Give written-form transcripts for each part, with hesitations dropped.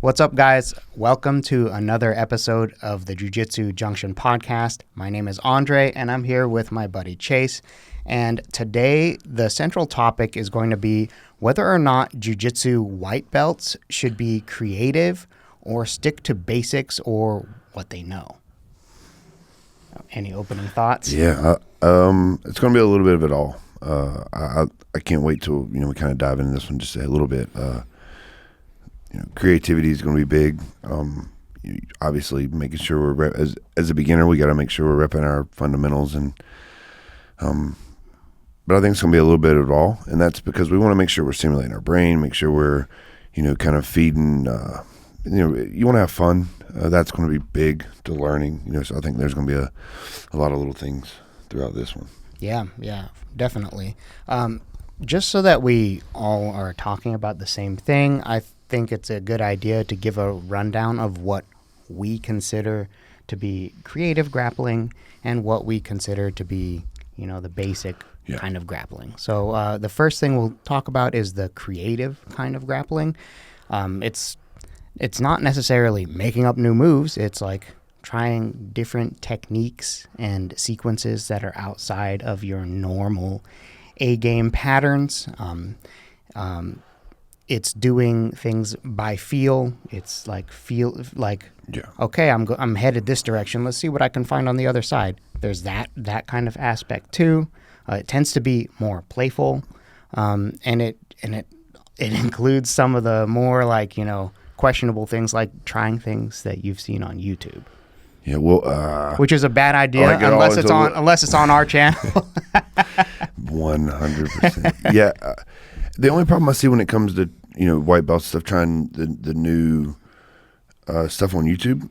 What's up, guys? Welcome to another episode of the Jiu-Jitsu Junction podcast. My name is Andre, and I'm here with my buddy Chase. And today, the central topic is going to be whether or not Jiu-Jitsu white belts should be creative or stick to basics or what they know. Any opening thoughts? Yeah, it's going to be a little bit of it all. I can't wait till we kind of dive into this one just a little bit. Creativity is going to be big. Obviously, making sure we're as a beginner, we got to make sure we're repping our fundamentals, and but I think it's going to be a little bit of it all, and that's because we want to make sure we're stimulating our brain, make sure we're kind of feeding. You want to have fun. That's going to be big to learning. So I think there's going to be a lot of little things throughout this one. Yeah, definitely. Just so that we all are talking about the same thing, I think it's a good idea to give a rundown of what we consider to be creative grappling and what we consider to be, the basic kind of grappling. So the first thing we'll talk about is the creative kind of grappling. It's not necessarily making up new moves. It's like trying different techniques and sequences that are outside of your normal A-game patterns. It's doing things by feel. It's like okay, I'm headed this direction. Let's see what I can find on the other side. There's that kind of aspect too. It tends to be more playful, and it includes some of the more questionable things like trying things that you've seen on YouTube. Yeah, well, which is a bad idea unless it's on our channel. 100%. Yeah. The only problem I see when it comes to white belt stuff, trying the new stuff on YouTube,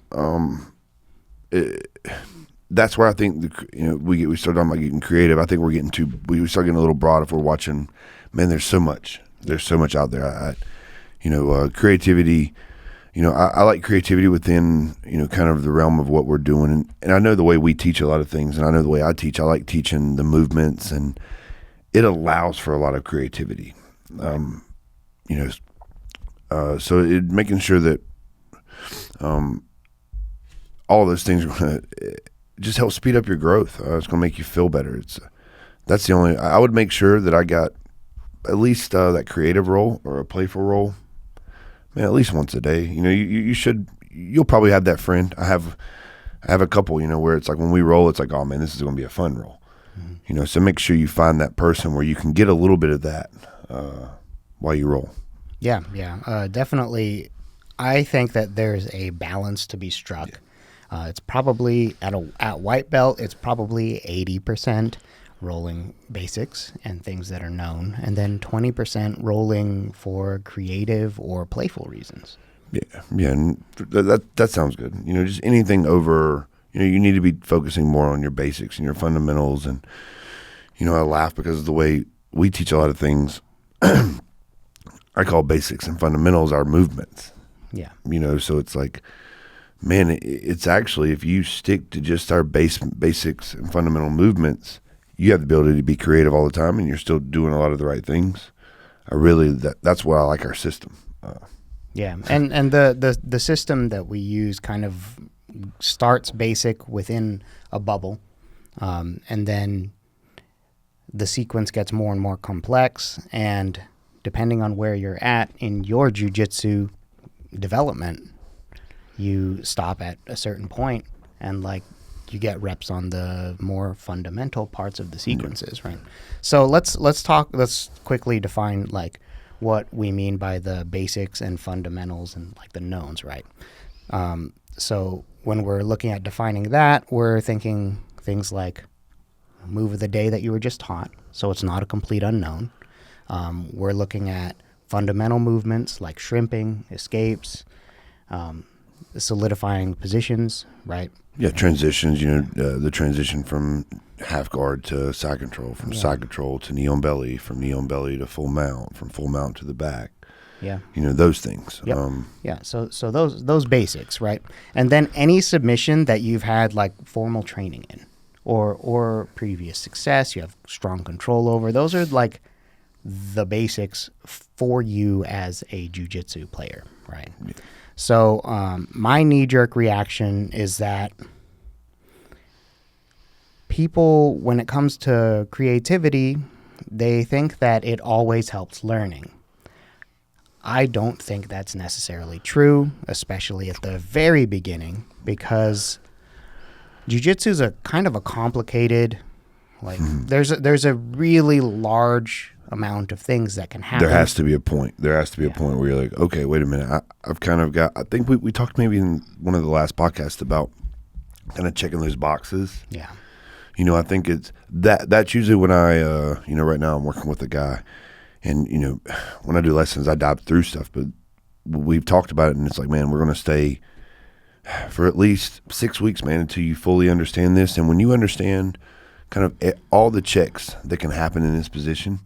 that's where I think we start talking about getting creative. I think we start getting a little broad if we're watching. Man, there's so much out there. Creativity. I like creativity within kind of the realm of what we're doing, and I know the way we teach a lot of things, and I know the way I teach. I like teaching the movements, and it allows for a lot of creativity. So making sure that all of those things are going to just help speed up your growth. It's going to make you feel better. That's the only. I would make sure that I got at least that creative role or a playful role. Man, at least once a day. You'll probably have that friend. I have a couple. Where it's like when we roll, it's like, oh man, this is going to be a fun roll. Mm-hmm. So make sure you find that person where you can get a little bit of that while you roll. Yeah, definitely. I think that there's a balance to be struck. Yeah. It's probably at white belt, it's probably 80% rolling basics and things that are known, and then 20% rolling for creative or playful reasons. Yeah, and that sounds good. Just anything over. You need to be focusing more on your basics and your fundamentals. And I laugh because of the way we teach a lot of things. I call basics and fundamentals our movements. Yeah. So it's like, man, it's actually, if you stick to just our basics and fundamental movements, you have the ability to be creative all the time, and you're still doing a lot of the right things. That's why I like our system. Yeah, and the system that we use kind of starts basic within a bubble, and then the sequence gets more and more complex, and depending on where you're at in your jiu-jitsu development, you stop at a certain point and you get reps on the more fundamental parts of the sequences, right? So let's quickly define what we mean by the basics and fundamentals and the knowns, right? So when we're looking at defining that, we're thinking things like move of the day that you were just taught, so it's not a complete unknown. We're looking at fundamental movements like shrimping, escapes, solidifying positions, right? Yeah, transitions, the transition from half guard to side control, from side control to knee on belly, from knee on belly to full mount, from full mount to the back. Yeah. Those things. Yep. So those basics, right? And then any submission that you've had formal training in or previous success, you have strong control over, those are the basics for you as a jiu-jitsu player, right? Yeah. So my knee-jerk reaction is that people, when it comes to creativity, they think that it always helps learning. I don't think that's necessarily true, especially at the very beginning, because jiu-jitsu is a kind of a complicated, like there's a really large amount of things that can happen. There has to be a point. There has to be a point where you're like, okay, wait a minute. I've kind of got, I think we talked maybe in one of the last podcasts about kind of checking those boxes. Yeah. You know, I think it's that's usually when I, you know, right now I'm working with a guy, and, you know, when I do lessons, I dive through stuff, but we've talked about it, and it's like, man, we're going to stay for at least 6 weeks, man, until you fully understand this. And when you understand kind of all the checks that can happen in this position,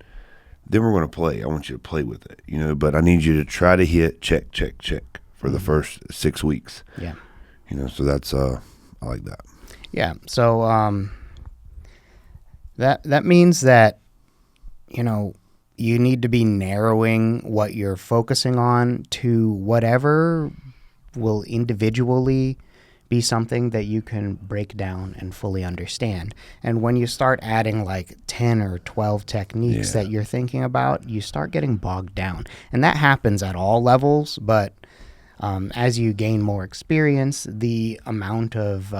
then we're going to play. I want you to play with it, you know, but I need you to try to hit check, check, check for the first 6 weeks. Yeah. You know, so that's, I like that. Yeah. So, that means that, you know, you need to be narrowing what you're focusing on to whatever will individually be something that you can break down and fully understand. And when you start adding like 10 or 12 techniques that you're thinking about, you start getting bogged down. And that happens at all levels, but as you gain more experience, the amount of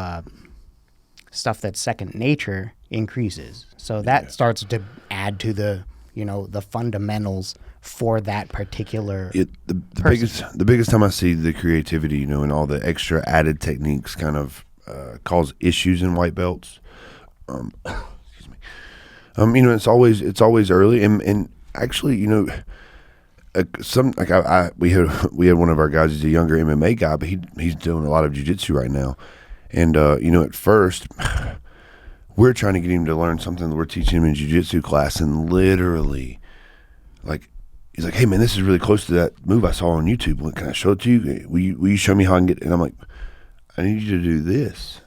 stuff that's second nature increases. So that starts to add to the, you know, the fundamentals for that particular the biggest time I see the creativity, you know, and all the extra added techniques kind of cause issues in white belts. Excuse me. You know, it's always early, and actually, you know, we had one of our guys. He's a younger MMA guy, but he's doing a lot of jiu-jitsu right now, and you know, at first we're trying to get him to learn something that we're teaching him in jiu-jitsu class, and literally, like, he's like, hey, man, this is really close to that move I saw on YouTube. Can I show it to you? Will you show me how I can get it? And I'm like, I need you to do this.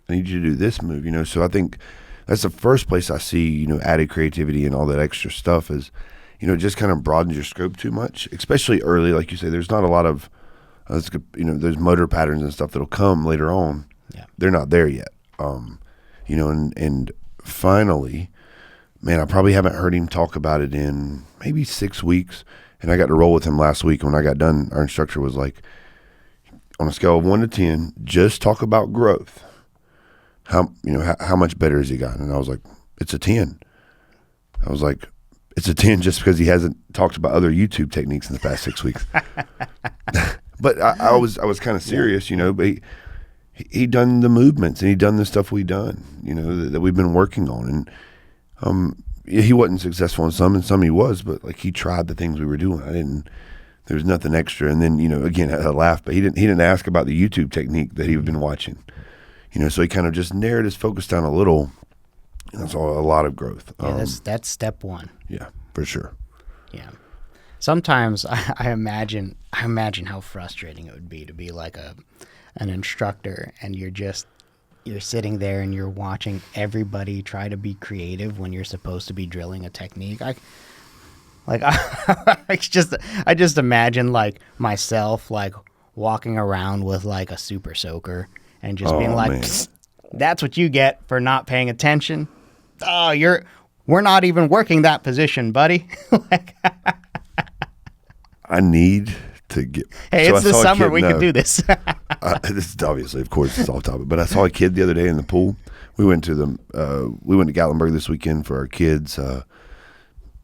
I need you to do this move, you know? So I think that's the first place I see, you know, added creativity and all that extra stuff is, you know, it just kind of broadens your scope too much, especially early. Like you say, there's not a lot of, you know, there's motor patterns and stuff that'll come later on. Yeah. They're not there yet. You know, and finally, man, I probably haven't heard him talk about it in maybe 6 weeks. And I got to roll with him last week. When I got done, our instructor was like, on a scale of 1 to 10, just talk about growth. How much better has he gotten? And I was like, it's a 10. I was like, it's a 10 just because he hasn't talked about other YouTube techniques in the past 6 weeks. But I was kind of serious, you know, but he done the movements and he done the stuff we done, you know, that we've been working on. And he wasn't successful in some, and some he was, but like he tried the things we were doing. There was nothing extra. And then, you know, again, I laughed, but he didn't ask about the YouTube technique that he'd been watching, you know, so he kind of just narrowed his focus down a little. And that's a lot of growth. Yeah, that's step one. Yeah, for sure. Yeah. Sometimes I imagine how frustrating it would be to be like an instructor, and you're sitting there and you're watching everybody try to be creative when you're supposed to be drilling a technique. I just imagine like myself like walking around with like a super soaker and just being like, that's what you get for not paying attention. Oh, we're not even working that position, buddy. I need to get. Hey, so it's the summer. We can do this. This is obviously, of course, it's off topic. But I saw a kid the other day in the pool. We went to Gatlinburg this weekend for our kids.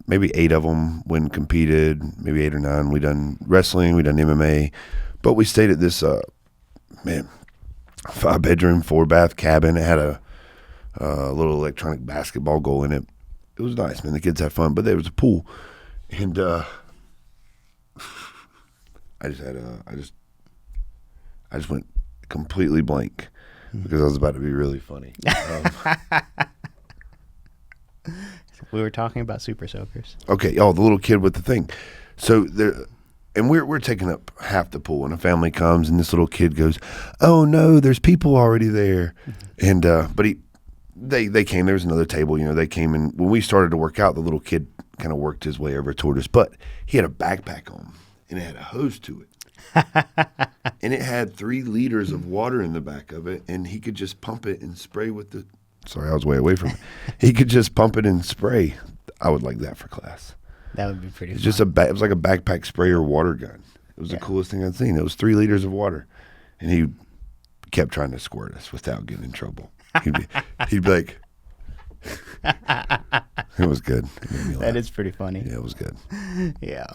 Maybe 8 of them when competed. Maybe 8 or 9. We done wrestling. We done MMA. But we stayed at this 5-bedroom, 4-bath cabin. It had a little electronic basketball goal in it. It was nice, man. The kids had fun. But there was a pool, and I just went completely blank because I was about to be really funny. We were talking about super soakers. Okay, the little kid with the thing. So we're taking up half the pool, and a family comes, and this little kid goes, "Oh no, there's people already there," and but they came. There was another table, you know. They came, and when we started to work out, the little kid kind of worked his way over toward us, but he had a backpack on, and it had a hose to it. And it had 3 liters of water in the back of it, and he could just pump it and spray with the. Sorry, I was way away from it. He could just pump it and spray. I would like that for class. That would be pretty It's fun. just it was like a backpack sprayer water gun. It was the coolest thing I'd seen. It was 3 liters of water, and he kept trying to squirt us without getting in trouble. He'd be like, it was good. It made me laugh. That is pretty funny. Yeah, it was good. Yeah.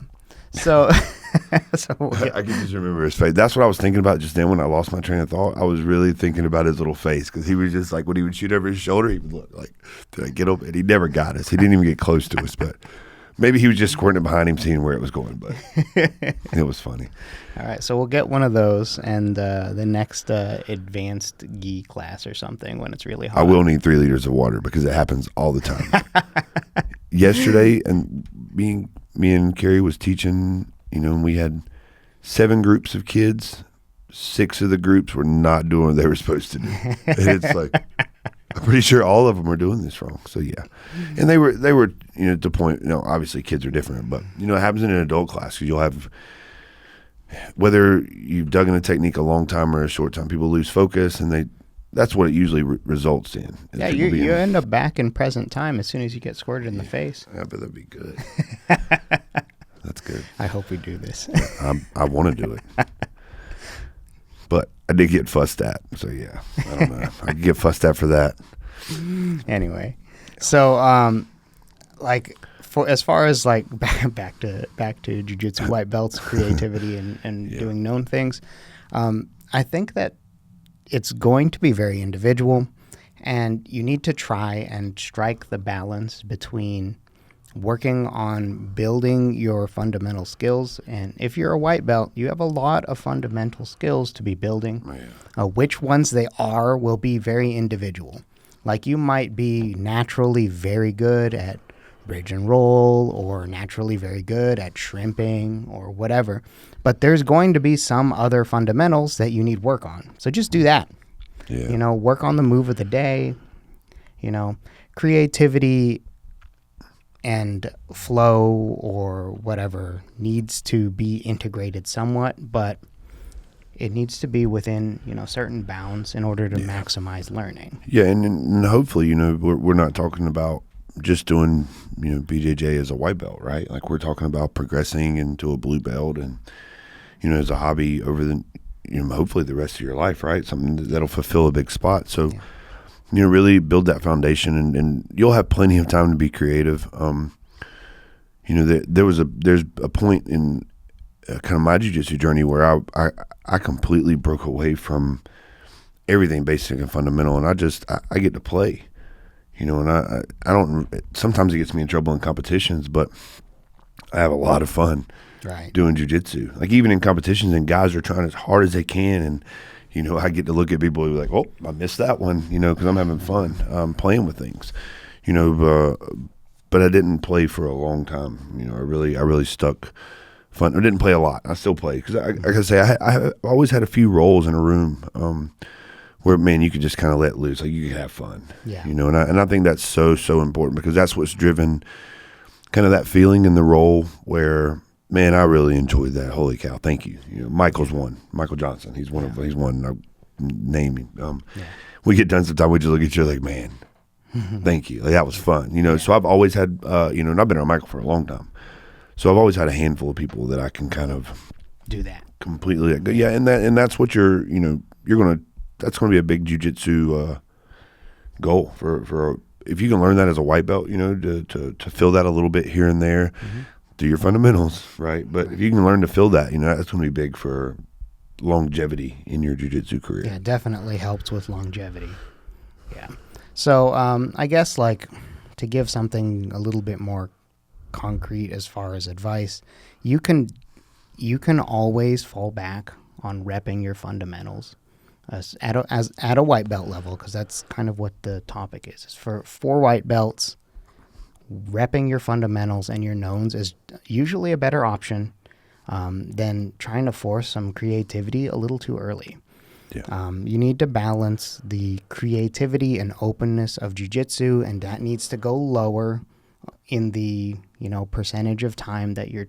So, I can just remember his face. That's what I was thinking about just then when I lost my train of thought. I was really thinking about his little face because he was just like, when he would shoot over his shoulder, he would look like, did I get up? And he never got us. He didn't even get close to us, but maybe he was just squirting it behind him, seeing where it was going, but it was funny. all right. So we'll get one of those and the next advanced gi class or something when it's really hot. I will need 3 liters of water because it happens all the time. Yesterday, and me and Carrie was teaching, and we had 7 groups of kids. 6 of the groups were not doing what they were supposed to do. And it's like, I'm pretty sure all of them are doing this wrong. So yeah, and they were to the point. Obviously kids are different, but it happens in an adult class because you'll have, whether you've dug in a technique a long time or a short time, people lose focus, and that's what it usually results in. Yeah, you end up back in present time as soon as you get squirted in the face. Yeah, but that'd be good. That's good. I hope we do this. I want to do it. But I did get fussed at, so yeah, I don't know. I could get fussed at for that. Anyway, so like for as far as like back to jiu-jitsu white belts, creativity and doing known things, I think that it's going to be very individual, and you need to try and strike the balance between working on building your fundamental skills. And if you're a white belt, you have a lot of fundamental skills to be building. Which ones they are will be very individual. Like you might be naturally very good at bridge and roll, or naturally very good at shrimping or whatever, but there's going to be some other fundamentals that you need work on. So just do that. Work on the move of the day. Creativity and flow or whatever needs to be integrated somewhat, but it needs to be within certain bounds in order to maximize learning. Yeah, and hopefully we're not talking about just doing BJJ as a white belt, right? Like we're talking about progressing into a blue belt and as a hobby over the hopefully the rest of your life, right? Something that'll fulfill a big spot. So really build that foundation, and you'll have plenty of time to be creative. There's a point in kind of my jiu-jitsu journey where I completely broke away from everything basic and fundamental, and I get to play. And I don't, sometimes it gets me in trouble in competitions, but I have a lot of fun doing jiu-jitsu. Like even in competitions, and guys are trying as hard as they can, and I get to look at people who are like, oh, I missed that one, because I'm having fun playing with things, but I didn't play for a long time. I really stuck fun. I didn't play a lot. I still play because like I say, I always had a few roles in a room where, man, you could just kind of let loose, like you could have fun. Yeah. And I think that's so important because that's what's driven kind of that feeling in the role where, man, I really enjoyed that. Holy cow, thank you. Michael's one. Michael Johnson. He's one. He's one. I name him. We get done sometime. We just look at each other like, man, thank you. Like that was fun. So I've always had, and I've been around Michael for a long time. So I've always had a handful of people that I can kind of do that completely. Yeah, and that's what you're gonna. That's going to be a big jiu-jitsu goal for if you can learn that as a white belt. To fill that a little bit here and there. Do your fundamentals, right? But if you can learn to fill that, that's going to be big for longevity in your jiu-jitsu career. Yeah, definitely helps with longevity. Yeah. So I guess like to give something a little bit more concrete as far as advice, you can always fall back on repping your fundamentals at a white belt level, because that's kind of what the topic is. For white belts, repping your fundamentals and your knowns is usually a better option than trying to force some creativity a little too early. Yeah. You need to balance the creativity and openness of jiu-jitsu, and that needs to go lower in the percentage of time that you're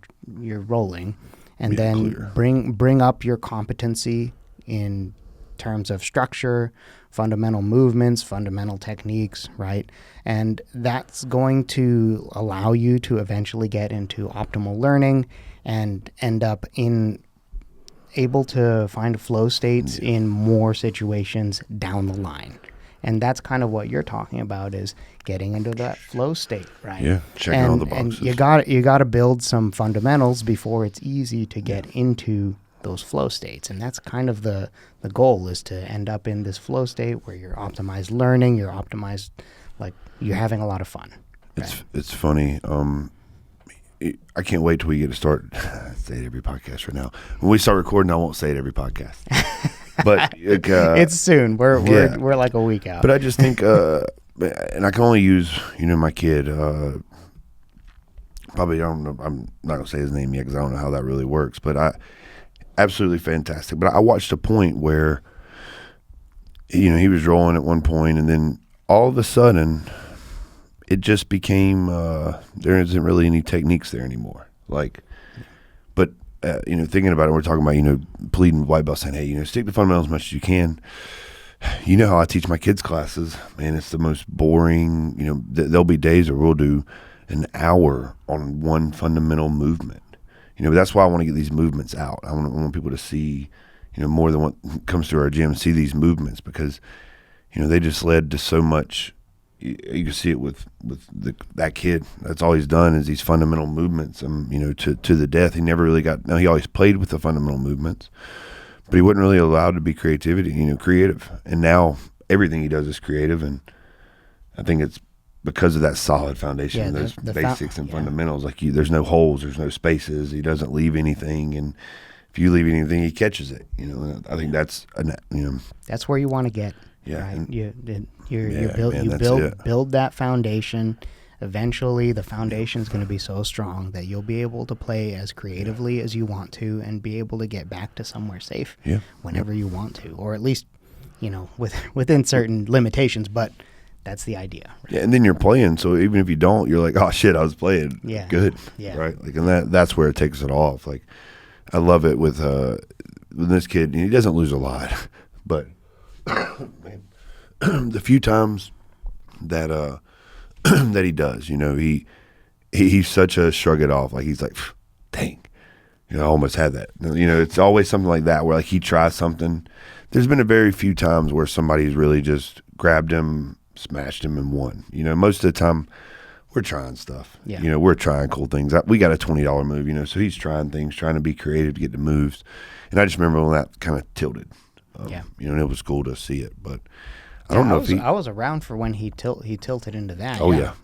rolling, and then bring up your competency in terms of structure, fundamental movements, fundamental techniques, right? And that's going to allow you to eventually get into optimal learning and end up able to find flow states in more situations down the line. And that's kind of what you're talking about, is getting into that flow state, right? Yeah, checking all the boxes. And you got to build some fundamentals before it's easy to get into those flow states. And that's kind of the goal, is to end up in this flow state where you're optimized learning, you're optimized, like you're having a lot of fun. Right? It's funny. I can't wait till we get to start. I say it every podcast right now. When we start recording, I won't say it every podcast. But it's soon. We're like a week out. But I just think, and I can only use my kid. Probably I'm not gonna say his name yet because I don't know how that really works. But absolutely fantastic. But I watched a point where he was rolling at one point, and then all of a sudden, it just became there isn't really any techniques there anymore. But thinking about it, we're talking about pleading white belt, saying, hey, stick to fundamentals as much as you can. You know how I teach my kids classes, man. It's the most boring. There'll be days where we'll do an hour on one fundamental movement. That's why I want to get these movements out. I want people to see, more than what comes through our gym, see these movements, because they just led to so much. You can see it with that kid. That's all he's done is these fundamental movements. To the death. He never really got. Now he always played with the fundamental movements, but he wasn't really allowed to be creative. And now everything he does is creative. And I think it's because of that solid foundation, those basics and fundamentals. Like there's no holes, there's no spaces. He doesn't leave anything, and if you leave anything, he catches it. I think that's that's where you want to get. Yeah, right? You build that foundation. Eventually, the foundation is going to be so strong that you'll be able to play as creatively as you want to, and be able to get back to somewhere safe whenever you want to, or at least within certain limitations. But that's the idea. Right? Yeah, and then you're playing, so even if you don't, you're like, oh shit, I was playing good. Yeah, right. And that's where it takes it off. Like I love it with this kid. He doesn't lose a lot, but. Man, the few times that that he does, he's such a shrug it off. Like he's like, dang, I almost had that. It's always something like that where like he tries something. There's been a very few times where somebody's really just grabbed him, smashed him, and won. Most of the time we're trying stuff. Yeah. We're trying cool things. We got a $20 move. So he's trying things, trying to be creative to get the moves. And I just remember when that kind of tilted. And it was cool to see it, but I don't know if I was around for when he tilted into that. Oh yeah.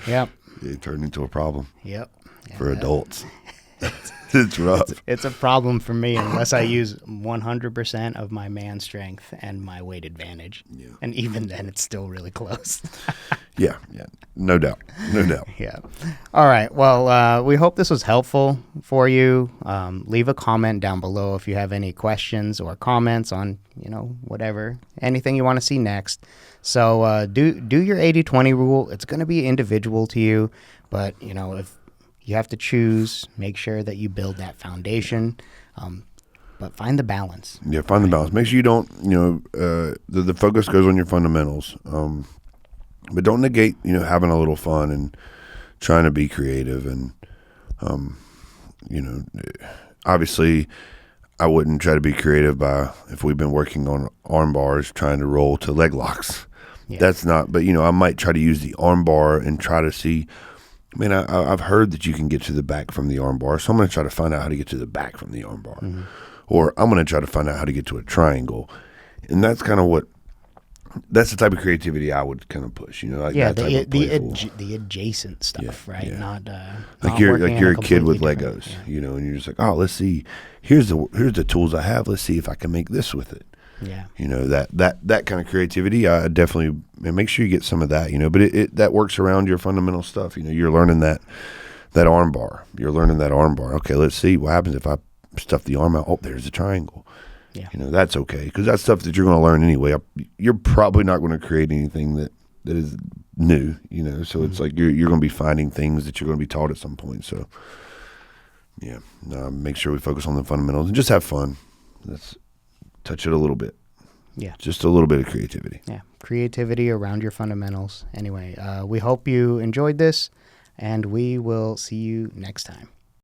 Yep. It turned into a problem. Yep. For adults, it's rough. It's a problem for me unless I use 100% of my man strength and my weight advantage. Yeah. And even then, it's still really close. Yeah. No doubt. Yeah. All right. Well, we hope this was helpful for you. Leave a comment down below if you have any questions or comments on, whatever, anything you want to see next. So do your 80-20 rule. It's going to be individual to you, but, if you have to choose, make sure that you build that foundation, but find the balance. Yeah, find the balance. Make sure you don't, the focus goes on your fundamentals. But don't negate, having a little fun and trying to be creative. And, obviously I wouldn't try to be creative if we've been working on arm bars, trying to roll to leg locks. Yeah. That's not, but, I might try to use the arm bar and try to see, I've heard that you can get to the back from the arm bar. So I'm going to try to find out how to get to the back from the arm bar. Mm-hmm. Or I'm going to try to find out how to get to a triangle. And that's kind of that's the type of creativity I would kind of push, the adjacent stuff, right? Yeah. Not you're a kid with Legos, and you're just like, oh, let's see, here's the tools I have. Let's see if I can make this with it. Yeah, that kind of creativity. I definitely make sure you get some of that, but it that works around your fundamental stuff. You're learning that arm bar. You're learning that arm bar. Okay, let's see what happens if I stuff the arm out. Oh, there's a triangle. Yeah. That's okay, because that's stuff that you're going to learn anyway. You're probably not going to create anything that is new, so it's like you're going to be finding things that you're going to be taught at some point. So Yeah. Make sure we focus on the fundamentals and just have fun. Let's touch it a little bit. Yeah. Just a little bit of creativity. Yeah. Creativity around your fundamentals. Anyway, we hope you enjoyed this, and we will see you next time.